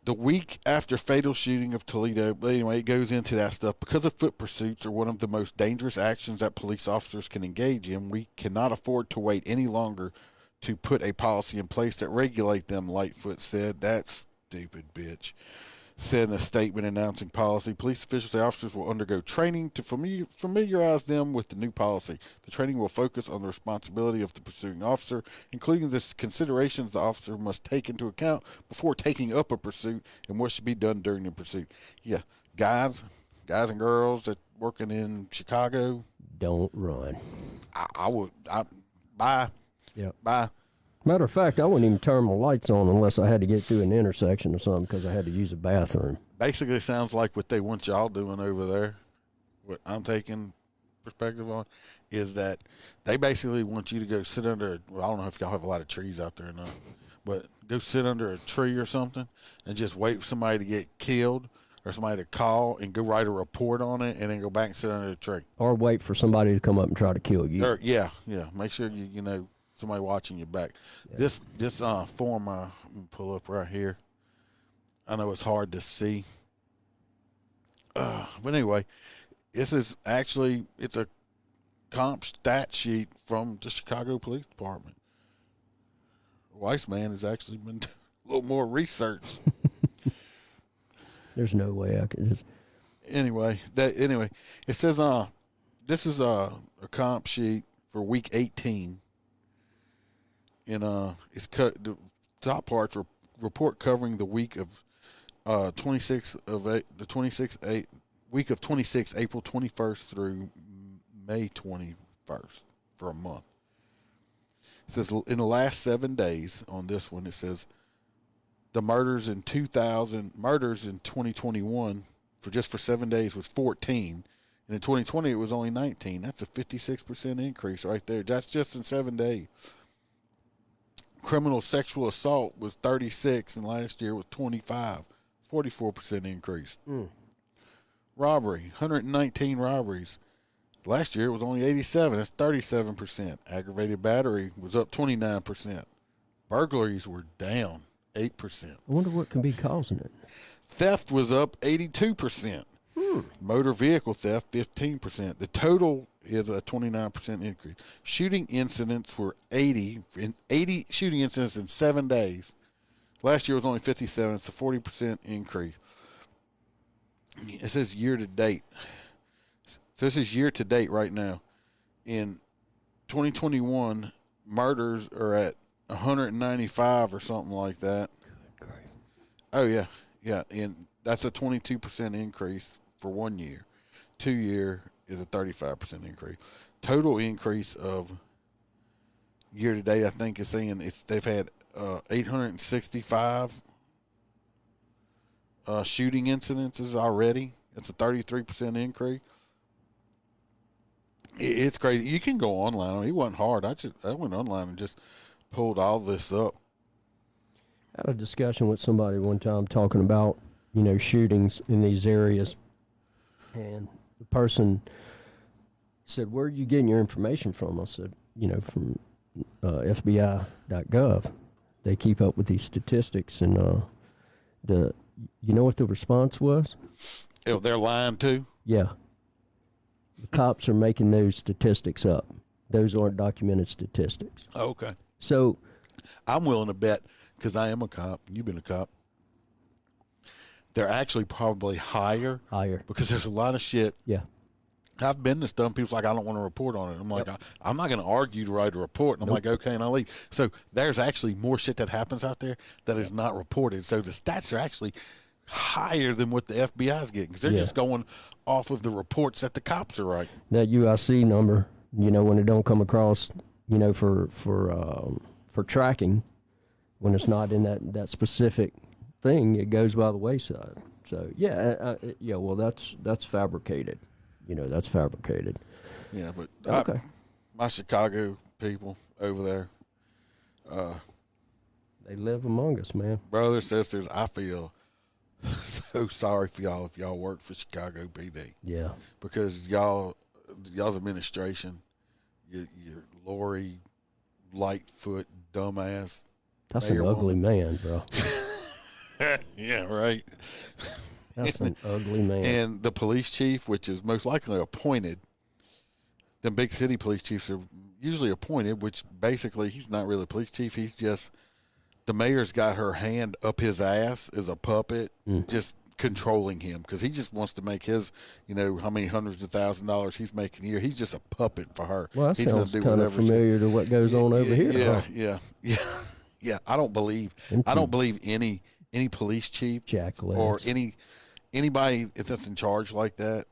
The week after fatal shooting of Toledo, but anyway, it goes into that stuff. Because of foot pursuits are one of the most dangerous actions that police officers can engage in, we cannot afford to wait any longer to put a policy in place that regulate them, Lightfoot said. That's stupid, bitch. said in a statement announcing policy. Police officials say officers will undergo training to familiarize them with the new policy. The training will focus on the responsibility of the pursuing officer, including the considerations the officer must take into account before taking up a pursuit and what should be done during the pursuit. Yeah, guys and girls that working in Chicago, don't run. Bye. Yep. Bye. Matter of fact, I wouldn't even turn my lights on unless I had to get through an intersection or something because I had to use a bathroom. Basically, sounds like what they want y'all doing over there. What I'm taking perspective on is that they basically want you to go sit under. Well, I don't know if y'all have a lot of trees out there or not, but go sit under a tree or something and just wait for somebody to get killed or somebody to call and go write a report on it and then go back and sit under the tree. Or wait for somebody to come up and try to kill you. Yeah. Make sure you know somebody watching your back. Yeah. This form I'm gonna pull up right here. I know it's hard to see, but anyway, this is actually it's a comp stat sheet from the Chicago Police Department. Weissman has actually been doing a little more research. There's no way I could just. Anyway, it says this is a comp sheet for week 18. And it's cut. The top parts report covering the week of 26 week of 26 April 21st through May 21st for a month. It says in the last 7 days on this one, it says the murders in 2021 for 7 days was 14, and in 2020 it was only 19. That's a 56% increase right there. That's just in 7 days. Criminal sexual assault was 36, and last year was 25, 44% increase. Robbery, 119 robberies. Last year it was only 87. That's 37%. Aggravated battery was up 29%. Burglaries were down 8%. I wonder what can be causing it. Theft was up 82%. Motor vehicle theft, 15%. The total is a 29% increase. Shooting incidents were 80 shooting incidents in 7 days. Last year was only 57. It's a 40% increase. It says year to date. So this is year to date right now. In 2021, murders are at 195 or something like that. Oh, yeah. Yeah, and that's a 22% increase for 1 year. 2 year is a 35% increase. Total increase of year to date, I think, is saying they've had 865 shooting incidences already. It's a 33% increase. It's crazy. You can go online. I mean, it wasn't hard. I went online and just pulled all this up. I had a discussion with somebody one time talking about, shootings in these areas. And the person said, "Where are you getting your information from?" I said, from FBI.gov. They keep up with these statistics. And you know what the response was? Oh, they're lying too? Yeah. The cops are making those statistics up. Those aren't documented statistics. Oh, okay. So I'm willing to bet, because I am a cop, and you've been a cop, they're actually probably higher. Because there's a lot of shit. Yeah. I've been to stuff, and people's like, I don't want to report on it. I'm like, I'm not going to argue to write a report. And I'm like, okay, and I'll leave. So there's actually more shit that happens out there that is not reported. So the stats are actually higher than what the FBI is getting, because they're just going off of the reports that the cops are writing. That UIC number, when it don't come across, for tracking, when it's not in that specific thing, it goes by the wayside. So well, that's fabricated. That's fabricated. Yeah, but okay. My Chicago people over there, they live among us, man. Brothers, sisters, I feel so sorry for y'all if y'all work for Chicago PD. Yeah, because y'all's administration, your Lori Lightfoot dumbass. That's an ugly man, bro. Yeah, right. That's an ugly man. And the police chief, which is most likely appointed, the big city police chiefs are usually appointed, which basically he's not really a police chief. He's just, the mayor's got her hand up his ass as a puppet, just controlling him, because he just wants to make his, how many hundreds of $1,000s he's making a year. He's just a puppet for her. Well, that he's sounds kind of familiar to what goes on over here. Yeah. I don't believe any police chief Jack or Lance. anybody that's in charge like that,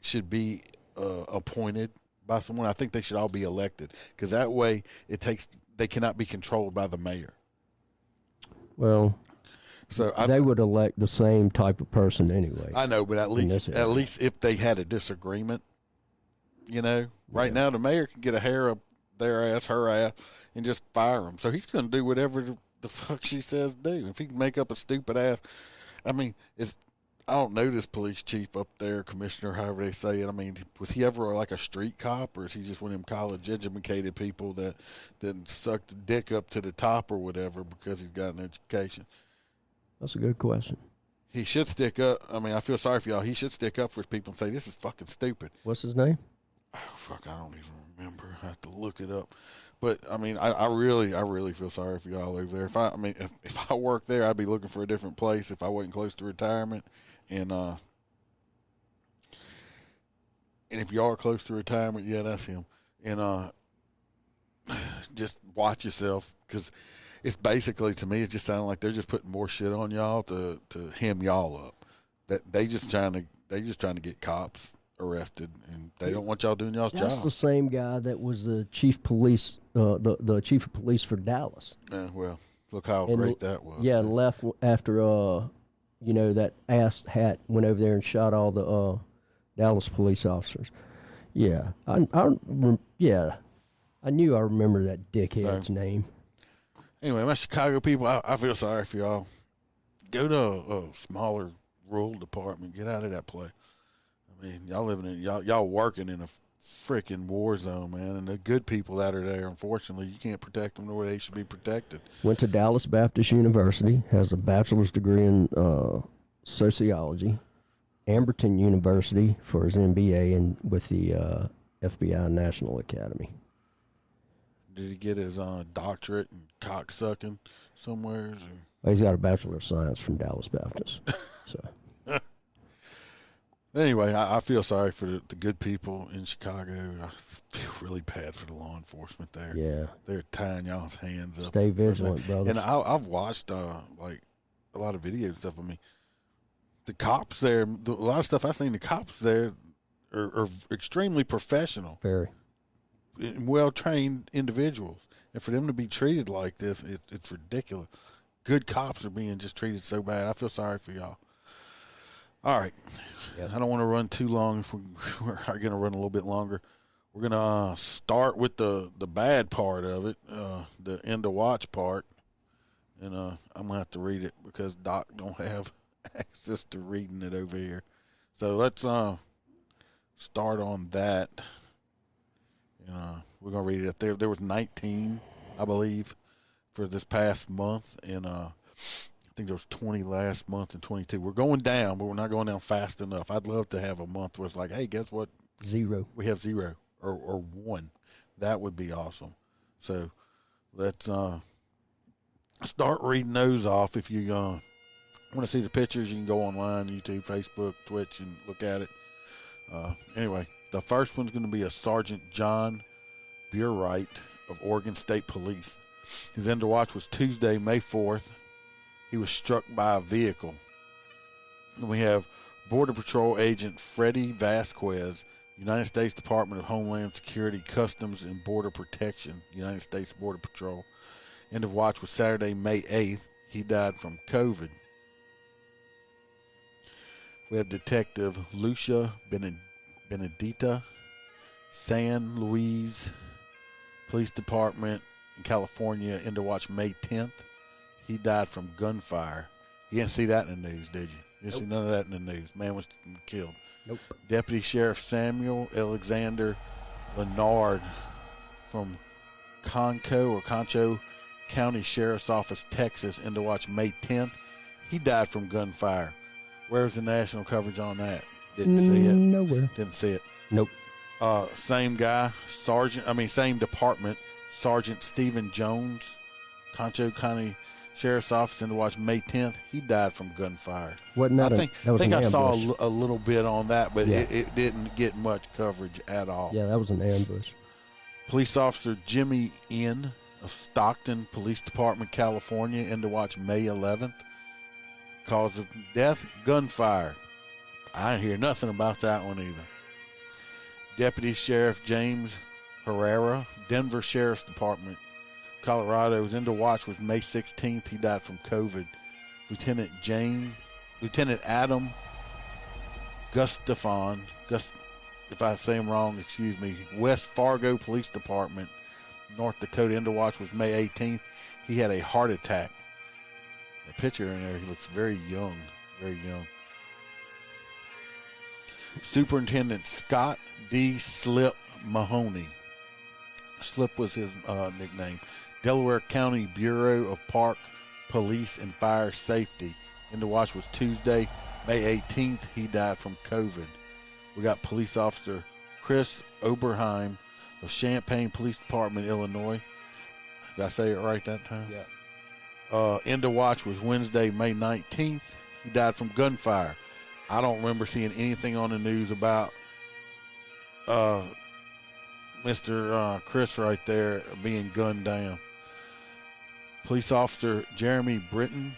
should be appointed by someone. I think they should all be elected, because that way they cannot be controlled by the mayor. Well, so they would elect the same type of person anyway. I know, but at least if they had a disagreement, right now the mayor can get a hair up their ass, her ass, and just fire them. So he's going to do whatever the fuck she says do. If he can make up a stupid ass, I don't know this police chief up there, commissioner, however they say it. Was he ever like a street cop, or is he just one of them college-educated people that suck the dick up to the top or whatever because he's got an education? That's a good question. He should stick up. I feel sorry for y'all. He should stick up for his people and say, this is fucking stupid. What's his name? Oh, fuck, I don't even remember. I have to look it up. But, I really feel sorry for y'all over there. If I worked there, I'd be looking for a different place if I wasn't close to retirement. And if you are close to retirement, yeah, that's him. And just watch yourself, because it's basically, to me, it just sounds like they're just putting more shit on y'all to hem y'all up. That they just trying to get cops arrested, and they don't want y'all doing y'all's job. That's the same guy that was the chief police, the chief of police for Dallas. Well, look how great that was. Yeah, and left after that ass hat went over there and shot all the Dallas police officers. Yeah, I knew I remember that dickhead's name. Anyway, my Chicago people, I feel sorry for y'all. Go to a smaller rural department. Get out of that place. Y'all working in a freaking war zone, man. And the good people that are there, unfortunately, you can't protect them the way they should be protected. Went to Dallas Baptist University, has a bachelor's degree in sociology. Amberton University for his MBA, and with the FBI National Academy. Did he get his doctorate in cocksucking somewhere? Well, he's got a Bachelor of Science from Dallas Baptist. So. Anyway, I feel sorry for the good people in Chicago. I feel really bad for the law enforcement there. Yeah. They're tying y'all's hands up. Stay vigilant, brothers. And I've watched a lot of videos and stuff. The cops there, a lot of stuff I've seen, the cops there are extremely professional. Very. Well-trained individuals. And for them to be treated like this, it's ridiculous. Good cops are being just treated so bad. I feel sorry for y'all. All right. Yep. I don't want to run too long. If we're going to run a little bit longer. We're going to start with the bad part of it, the end of watch part. And I'm going to have to read it because Doc don't have access to reading it over here. So let's start on that. We're going to read it. There was 19, I believe, for this past month. And I think there was 20 last month and 22. We're going down, but we're not going down fast enough. I'd love to have a month where it's like, hey, guess what? 0. We have 0 or 1. That would be awesome. So let's start reading those off. If you want to see the pictures, you can go online, YouTube, Facebook, Twitch, and look at it. Anyway, the first one's going to be a Sergeant John Burright of Oregon State Police. His end of watch was Tuesday, May 4th. He was struck by a vehicle. And we have Border Patrol Agent Freddie Vasquez, United States Department of Homeland Security, Customs and Border Protection, United States Border Patrol. End of watch was Saturday, May 8th. He died from COVID. We have Detective Lucia Benedita, San Luis Police Department in California, end of watch May 10th. He died from gunfire. You didn't see that in the news, did you? You didn't see none of that in the news. Man was killed. Nope. Deputy Sheriff Samuel Alexander Leonard from Concho County Sheriff's Office, Texas, end of watch May 10th. He died from gunfire. Where's the national coverage on that? Didn't see it. Nowhere. Didn't see it. Nope. Same guy, same department, Sergeant Stephen Jones, Concho County Sheriff's Office in to watch May 10th. He died from gunfire. Wasn't that I think I saw ambush? a little bit on that, but Yeah. it didn't get much coverage at all. Yeah, that was an ambush. Police Officer Jimmy N. of Stockton Police Department, California, in to watch May 11th. Cause of death, gunfire. I didn't hear nothing about that one either. Deputy Sheriff James Herrera, Denver Sheriff's Department, Colorado, was in to watch was May 16th. He died from COVID. Lieutenant Adam Gustafon, if I say him wrong, excuse me, West Fargo Police Department, North Dakota, in to watch was May 18th. He had a heart attack. The picture in there, he looks very young, very young. Superintendent Scott D. Slip Mahoney. Slip was his nickname. Delaware County Bureau of Park, Police, and Fire Safety. In to watch was Tuesday, May 18th. He died from COVID. We got Police Officer Chris Oberheim of Champaign Police Department, Illinois. Did I say it right that time? Yeah. In to watch was Wednesday, May 19th. He died from gunfire. I don't remember seeing anything on the news about Mr. Chris right there being gunned down. Police Officer Jeremy Britton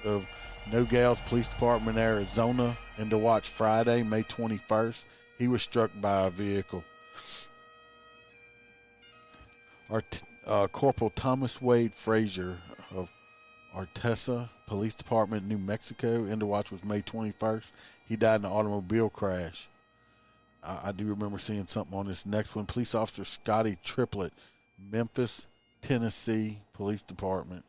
of Nogales Police Department, Arizona, in to watch Friday, May 21st. He was struck by a vehicle. Corporal Thomas Wade Frazier of Artesa Police Department, New Mexico, in to watch was May 21st. He died in an automobile crash. I do remember seeing something on this next one. Police Officer Scotty Triplett, Memphis, Tennessee Police Department.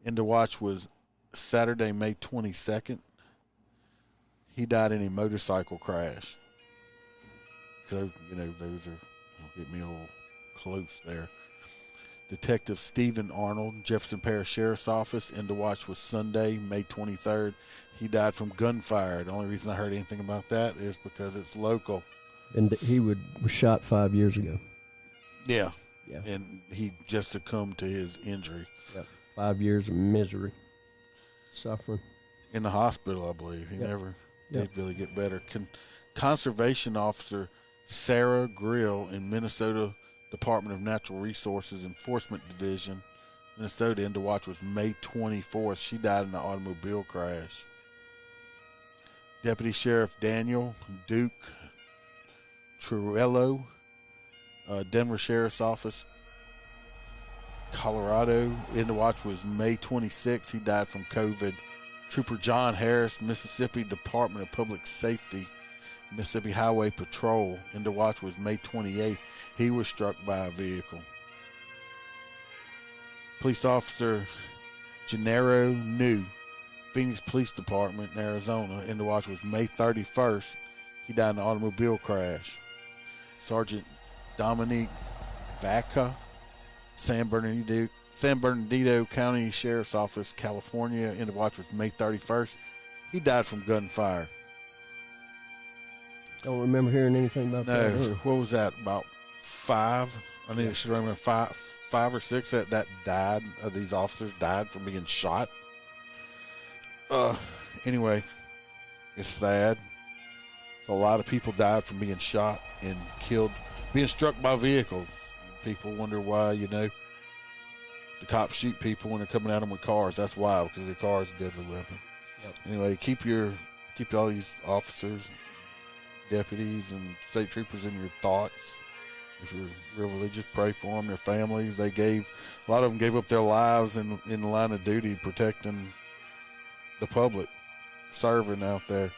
In to watch was Saturday, May 22nd. He died in a motorcycle crash. So, those are get me a little close there. Detective Stephen Arnold, Jefferson Parish Sheriff's Office, in to watch was Sunday, May 23rd. He died from gunfire. The only reason I heard anything about that is because it's local. And he was shot 5 years ago. Yeah. Yeah. And he just succumbed to his injury. Yep. 5 years of misery, suffering. In the hospital, I believe. He never did really get better. Conservation Officer Sarah Grill in Minnesota Department of Natural Resources Enforcement Division, Minnesota, in to watch was May 24th. She died in an automobile crash. Deputy Sheriff Daniel Duke Truello, Denver Sheriff's Office, Colorado, in to watch was May 26th. He died from COVID. Trooper John Harris, Mississippi Department of Public Safety, Mississippi Highway Patrol, in to watch was May 28th. He was struck by a vehicle. Police Officer Gennaro New, Phoenix Police Department in Arizona, in to watch was May 31st. He died in an automobile crash. Sergeant Dominique Vaca, San Bernardino County Sheriff's Office, California, in to watch was May 31st. He died from gunfire. Don't remember hearing anything about that. No, what was that, about 5? I think I should remember 5 or 6 that died, these officers died from being shot. Anyway, it's sad. A lot of people died from being shot and killed, being struck by vehicles. People wonder why, the cops shoot people when they're coming at them with cars. That's wild, because the car is a deadly weapon. Yep. Anyway, keep all these officers, deputies, and state troopers in your thoughts. If you're real religious, pray for them, their families. A lot of them gave up their lives in the line of duty, protecting the public, serving out there.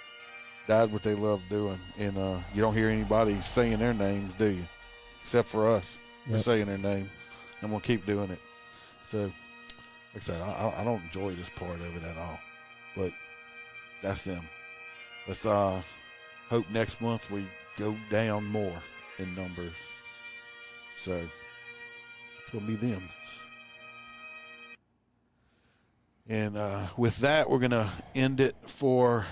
Died what they loved doing. And you don't hear anybody saying their names, do you? Except for us. We're saying their name. I'm going to keep doing it. So, like I said, I don't enjoy this part of it at all. But that's them. Let's hope next month we go down more in numbers. So, it's going to be them. And with that, we're going to end it for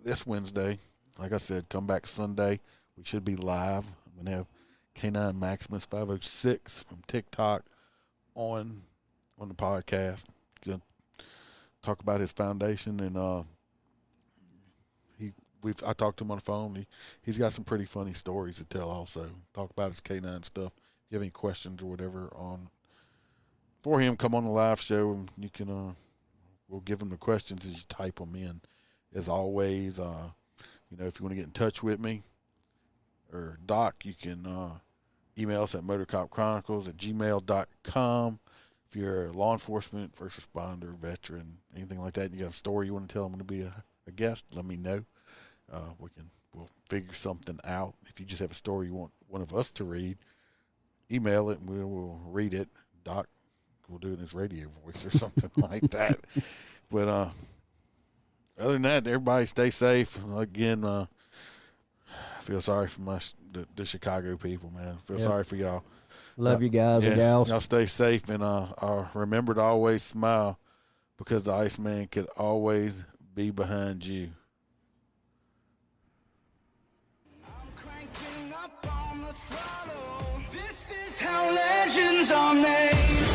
this Wednesday. Like I said, come back Sunday. We should be live. I'm going to have K9 Maximus 506 from TikTok on the podcast. Gonna talk about his foundation, and I talked to him on the phone. He's got some pretty funny stories to tell. Also, talk about his K9 stuff. If you have any questions or whatever for him, come on the live show, and you can we'll give him the questions as you type them in. As always, if you want to get in touch with me or Doc, you can email us at motorcopchronicles@gmail.com. If you're a law enforcement, first responder, veteran, anything like that, and you got a story you want to tell, I'm going to be a guest, let me know. We'll figure something out. If you just have a story you want one of us to read, email it and we'll read it. Doc will do it in his radio voice or something like that. But other than that, everybody stay safe. Again, I feel sorry for the Chicago people, man. I feel sorry for y'all. Love you guys and gals. Y'all stay safe, and remember to always smile, because the Iceman could always be behind you. This is how legends are made.